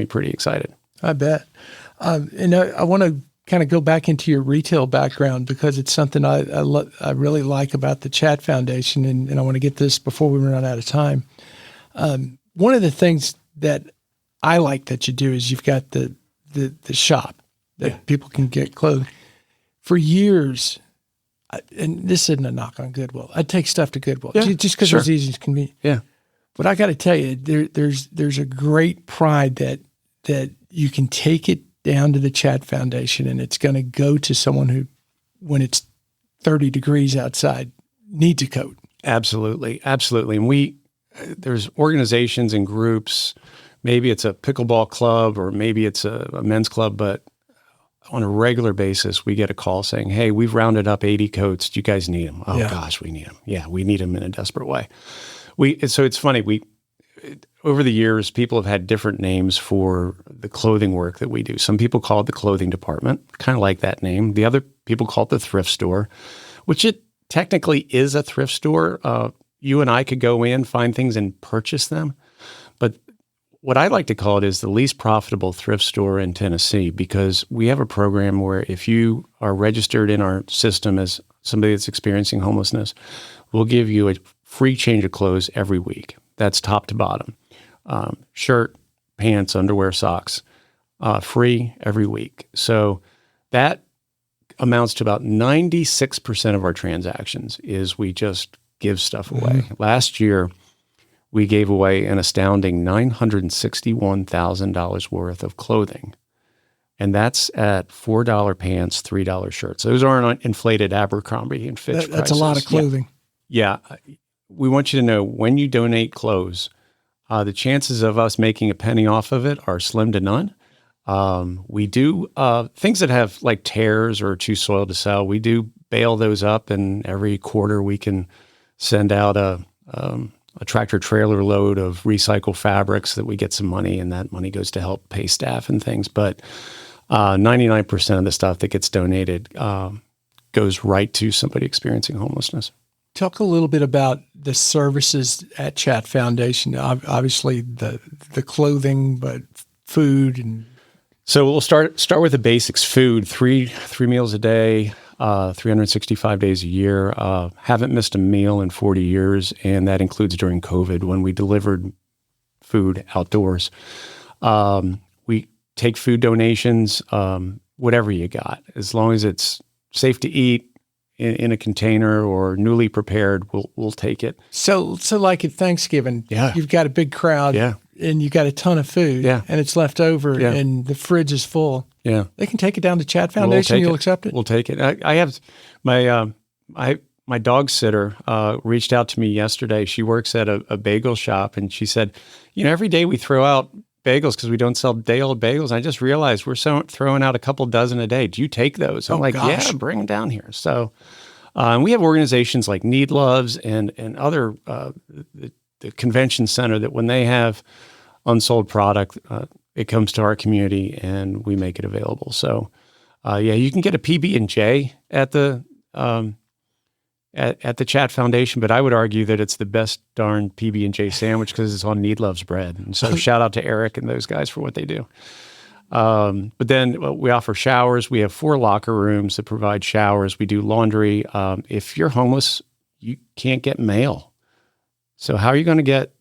pretty excited. I bet. And I want to kind of go back into your retail background, because it's something I really like about the CHATT Foundation, and I want to get this before we run out of time. One of the things that I like that you do is you've got the shop that people can get clothing. For years, and this isn't a knock on Goodwill, I'd take stuff to Goodwill just because it's easy and convenient. Yeah. But I got to tell you, there's a great pride that you can take it down to the CHATT Foundation, and it's going to go to someone who, when it's 30 degrees outside, needs a coat. Absolutely. And there's organizations and groups maybe it's a pickleball club or maybe it's a men's club, but on a regular basis, we get a call saying, hey, we've rounded up 80 coats. Do you guys need them? Oh, gosh, we need them. Yeah, we need them in a desperate way. So it's funny. Over the years, people have had different names for the clothing work that we do. Some people call it the clothing department, kind of like that name. The other people call it the thrift store, which it technically is a thrift store. You and I could go in, find things, and purchase them. But what I like to call it is the least profitable thrift store in Tennessee, because we have a program where if you are registered in our system as somebody that's experiencing homelessness, we'll give you a free change of clothes every week. That's top to bottom. Shirt, pants, underwear, socks, free every week. So that amounts to about 96% of our transactions is we just give stuff away. Last year, we gave away an astounding $961,000 worth of clothing. And that's at $4 pants, $3 shirts. Those aren't inflated Abercrombie and Fitch prices. That's a lot of clothing. Yeah. We want you to know when you donate clothes, the chances of us making a penny off of it are slim to none. We do things that have like tears or are too soiled to sell. We do bail those up, and every quarter we can send out a tractor trailer load of recycled fabrics that we get some money, and that money goes to help pay staff and things. But 99% of the stuff that gets donated goes right to somebody experiencing homelessness. Talk a little bit about the services at CHATT Foundation. Obviously, the clothing, but food and. So we'll start with the basics. Food, three meals a day, 365 days a year. Haven't missed a meal in 40 years, and that includes during COVID when we delivered food outdoors. We take food donations, whatever you got, as long as it's safe to eat. In a container or newly prepared, we'll take it. So like at Thanksgiving, you've got a big crowd, and you got a ton of food, and it's left over, and the fridge is full. Yeah, they can take it down to CHATT Foundation. You'll accept it. We'll take it. I have my dog sitter reached out to me yesterday. She works at a bagel shop, and she said, every day we throw out bagels because we don't sell day-old bagels. I just realized we're throwing out a couple dozen a day. Do you take those? I'm like, gosh. Yeah, bring them down here. So we have organizations like Need Loves and other, the convention center, that when they have unsold product, it comes to our community and we make it available. So you can get a PB&J at the CHATT Foundation, but I would argue that it's the best darn PB&J sandwich because it's on Need Loves bread. And so shout out to Eric and those guys for what they do. But then we offer showers. We have 4 locker rooms that provide showers. We do laundry. If you're homeless, you can't get mail. So how are you going to get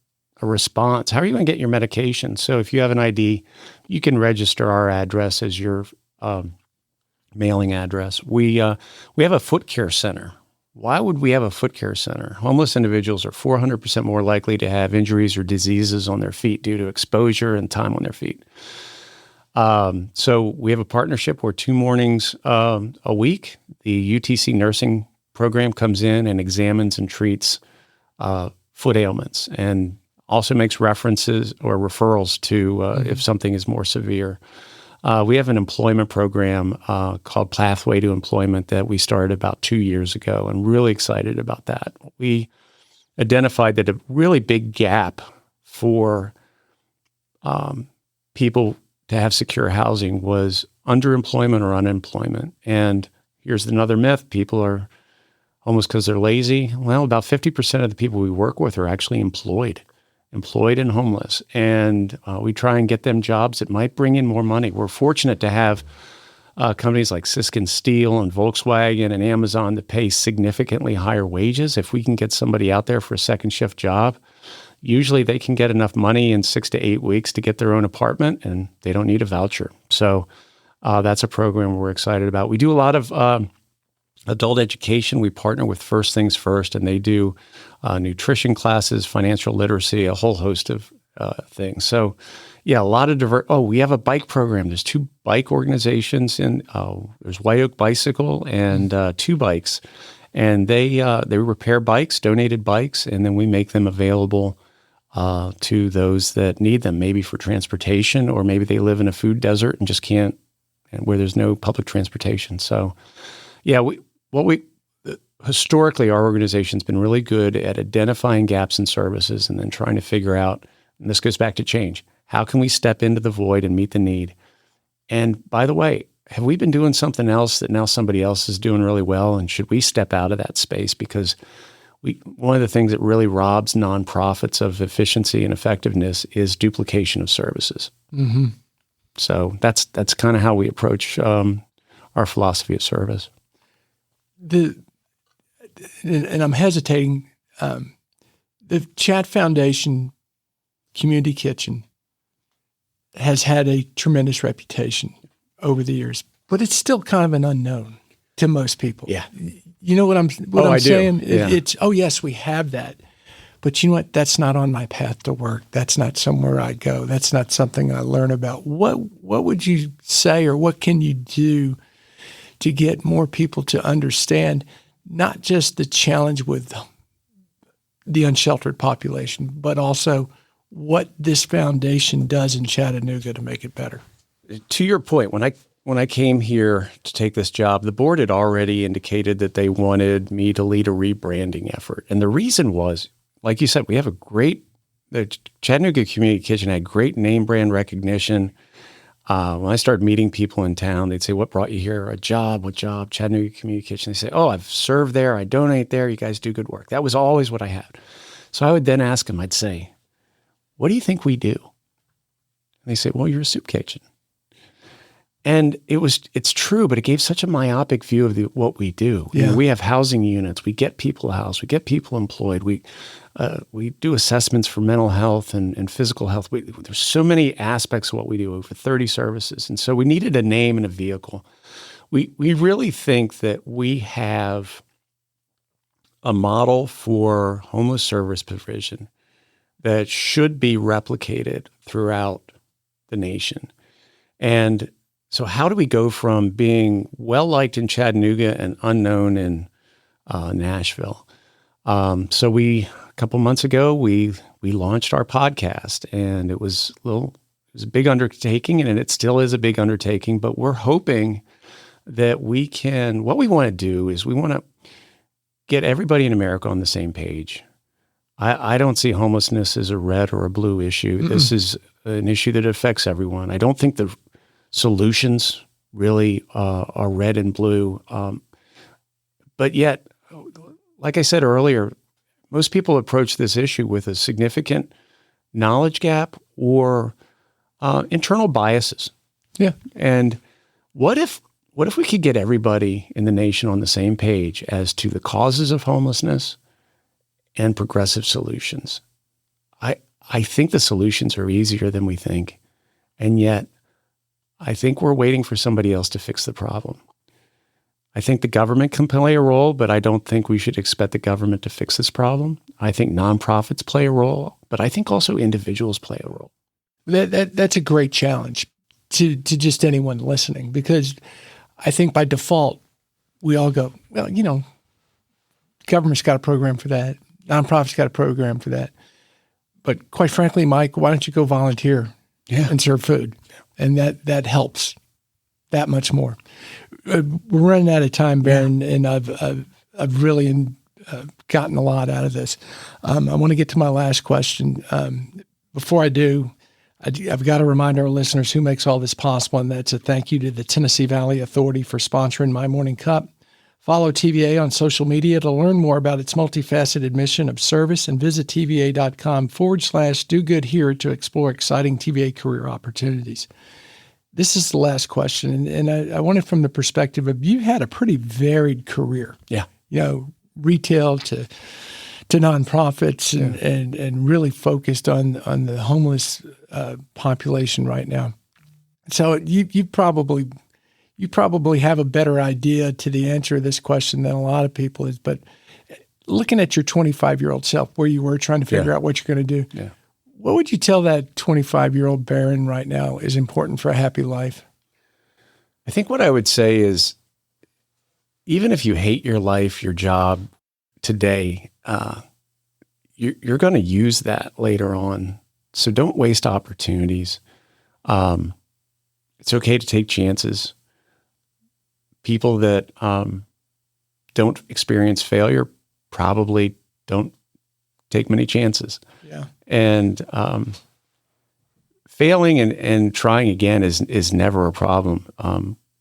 a response? How are you going to get your medication? So if you have an ID, you can register our address as your mailing address. We have a foot care center. Why would we have a foot care center? Homeless individuals are 400% more likely to have injuries or diseases on their feet due to exposure and time on their feet. So we have a partnership where 2 mornings a week, the UTC nursing program comes in and examines and treats foot ailments, and also makes references or referrals to if something is more severe. We have an employment program called Pathway to Employment that we started about 2 years ago, and really excited about that. We identified that a really big gap for people to have secure housing was underemployment or unemployment. And here's another myth. People are homeless because they're lazy. Well, about 50% of the people we work with are actually employed and homeless. And we try and get them jobs that might bring in more money. We're fortunate to have companies like Siskin Steel and Volkswagen and Amazon that pay significantly higher wages. If we can get somebody out there for a second shift job, usually they can get enough money in 6 to 8 weeks to get their own apartment, and they don't need a voucher. So that's a program we're excited about. We do a lot of adult education. We partner with First Things First, and they do nutrition classes, financial literacy, a whole host of things. So, a lot of we have a bike program. There's 2 bike organizations, and there's White Oak Bicycle and 2 Bikes, and they repair bikes, donated bikes, and then we make them available to those that need them, maybe for transportation, or maybe they live in a food desert and just can't, and where there's no public transportation. So, yeah, historically, our organization's been really good at identifying gaps in services and then trying to figure out, and this goes back to change, how can we step into the void and meet the need? And by the way, have we been doing something else that now somebody else is doing really well? And should we step out of that space? Because one of the things that really robs nonprofits of efficiency and effectiveness is duplication of services. Mm-hmm. So that's kind of how we approach our philosophy of service. And I'm hesitating. The CHATT Foundation Community Kitchen has had a tremendous reputation over the years, but it's still kind of an unknown to most people. Yeah. You know what I'm saying? Yeah. It's, oh yes, we have that. But you know what? That's not on my path to work. That's not somewhere I go. That's not something I learn about. What would you say, or what can you do to get more people to understand not just the challenge with the unsheltered population, but also what this foundation does in Chattanooga to make it better? To your point, when I came here to take this job, the board had already indicated that they wanted me to lead a rebranding effort. And the reason was, like you said, we have the Chattanooga Community Kitchen had great name brand recognition. When I started meeting people in town, they'd say, "What brought you here?" "A job." "What job?" "Chattanooga Community Kitchen." They say, "Oh, I've served there. I donate there. You guys do good work." That was always what I had. So I would then ask them, I'd say, "What do you think we do?" And they say, "Well, you're a soup kitchen." And it's true, but it gave such a myopic view of what we do. Yeah. You know, we have housing units. We get people housed. We get people employed. We do assessments for mental health and physical health. There's so many aspects of what we do, over 30 services. And so we needed a name and a vehicle. We really think that we have a model for homeless service provision that should be replicated throughout the nation. And so how do we go from being well-liked in Chattanooga and unknown in Nashville? So a couple months ago, we launched our podcast, and it was a big undertaking, and it still is a big undertaking, but we're hoping that what we want to do is we want to get everybody in America on the same page. I don't see homelessness as a red or a blue issue. Mm-mm. This is an issue that affects everyone. I don't think the solutions really are red and blue. But yet, like I said earlier, most people approach this issue with a significant knowledge gap or internal biases. Yeah. And what if we could get everybody in the nation on the same page as to the causes of homelessness and progressive solutions? I think the solutions are easier than we think. And yet, I think we're waiting for somebody else to fix the problem. I think the government can play a role, but I don't think we should expect the government to fix this problem. I think nonprofits play a role, but I think also individuals play a role. That's a great challenge to just anyone listening, because I think by default, we all go, well, government's got a program for that. Nonprofits got a program for that. But quite frankly, Mike, why don't you go volunteer and serve food? And that helps that much more. We're running out of time, Baron, and I've really gotten a lot out of this. I want to get to my last question. Before I do, I've got to remind our listeners who makes all this possible, and that's a thank you to the Tennessee Valley Authority for sponsoring My Morning Cup. Follow TVA on social media to learn more about its multifaceted mission of service, and visit TVA.com/do-good-here to explore exciting TVA career opportunities. This is the last question, and I want it from the perspective of, you had a pretty varied career. Yeah. Retail to nonprofits and really focused on the homeless population right now. So you probably have a better idea to the answer to this question than a lot of people is. But looking at your 25-year-old self, where you were trying to figure out what you're going to do, what would you tell that 25-year-old Baron right now is important for a happy life? I think what I would say is, even if you hate your life, your job today, you're going to use that later on. So don't waste opportunities. It's okay to take chances. People that don't experience failure probably don't take many chances. Yeah. And failing and trying again is never a problem.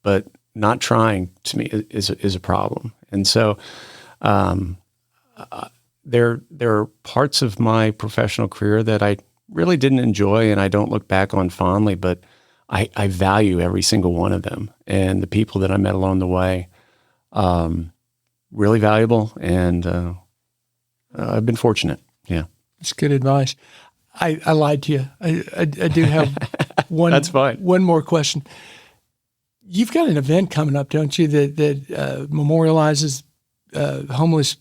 But not trying to me is a problem. And so there are parts of my professional career that I really didn't enjoy and I don't look back on fondly, but I value every single one of them. And the people that I met along the way, really valuable. And I've been fortunate. Yeah. That's good advice. I lied to you. I do have one. That's fine. One more question. You've got an event coming up, don't you, that memorializes homeless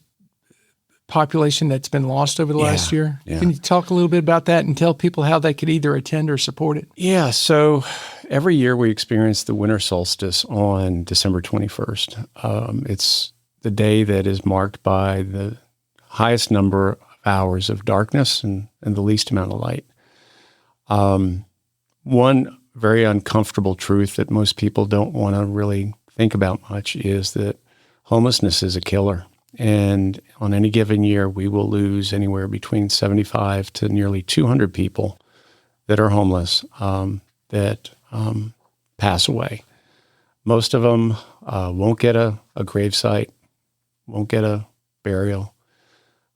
population that's been lost over the last year? Yeah. Can you talk a little bit about that and tell people how they could either attend or support it? Yeah. So every year we experience the winter solstice on December 21st. It's the day that is marked by the highest number of hours of darkness and the least amount of light. One very uncomfortable truth that most people don't want to really think about much is that homelessness is a killer. And on any given year, we will lose anywhere between 75 to nearly 200 people that are homeless that pass away. Most of them won't get a gravesite, won't get a burial.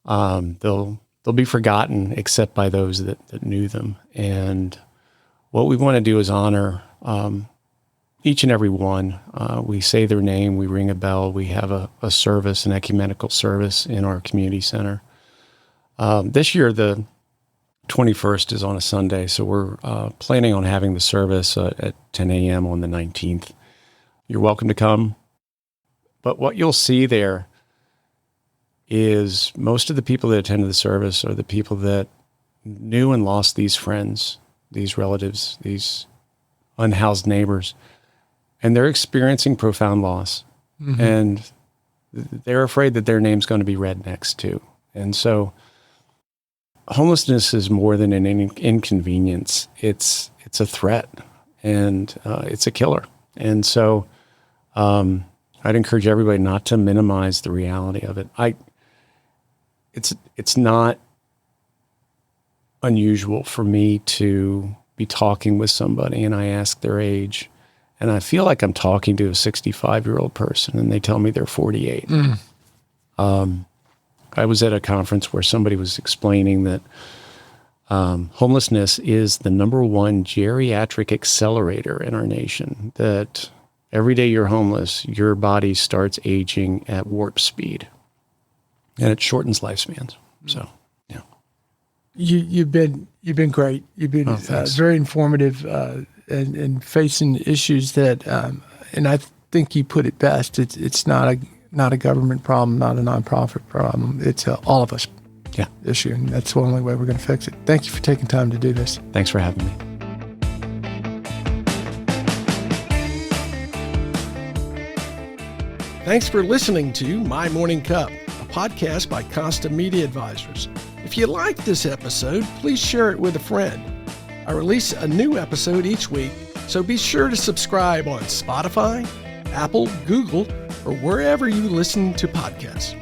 They'll be forgotten except by those that knew them. And what we want to do is honor each and every one. We say their name, we ring a bell, we have a service, an ecumenical service in our community center. This year, the 21st is on a Sunday, so we're planning on having the service at 10 a.m. on the 19th. You're welcome to come. But what you'll see there is most of the people that attended the service are the people that knew and lost these friends, these relatives, these unhoused neighbors, and they're experiencing profound loss. Mm-hmm. And they're afraid that their name's going to be read next to. And so homelessness is more than an inconvenience. It's a threat, and it's a killer. And so I'd encourage everybody not to minimize the reality of it. It's not unusual for me to be talking with somebody and I ask their age, and I feel like I'm talking to a 65-year-old person, and they tell me they're 48. I was at a conference where somebody was explaining that homelessness is the #1 geriatric accelerator in our nation, that every day you're homeless, your body starts aging at warp speed, and it shortens lifespans. So, yeah. You've been great. You've been very informative and facing issues that, and I think you put it best. It's not a government problem, not a nonprofit problem. It's all of us issue, and that's the only way we're going to fix it. Thank you for taking time to do this. Thanks for having me. Thanks for listening to My Morning Cup, a podcast by Costa Media Advisors. If you liked this episode, please share it with a friend. I release a new episode each week, so be sure to subscribe on Spotify, Apple, Google, or wherever you listen to podcasts.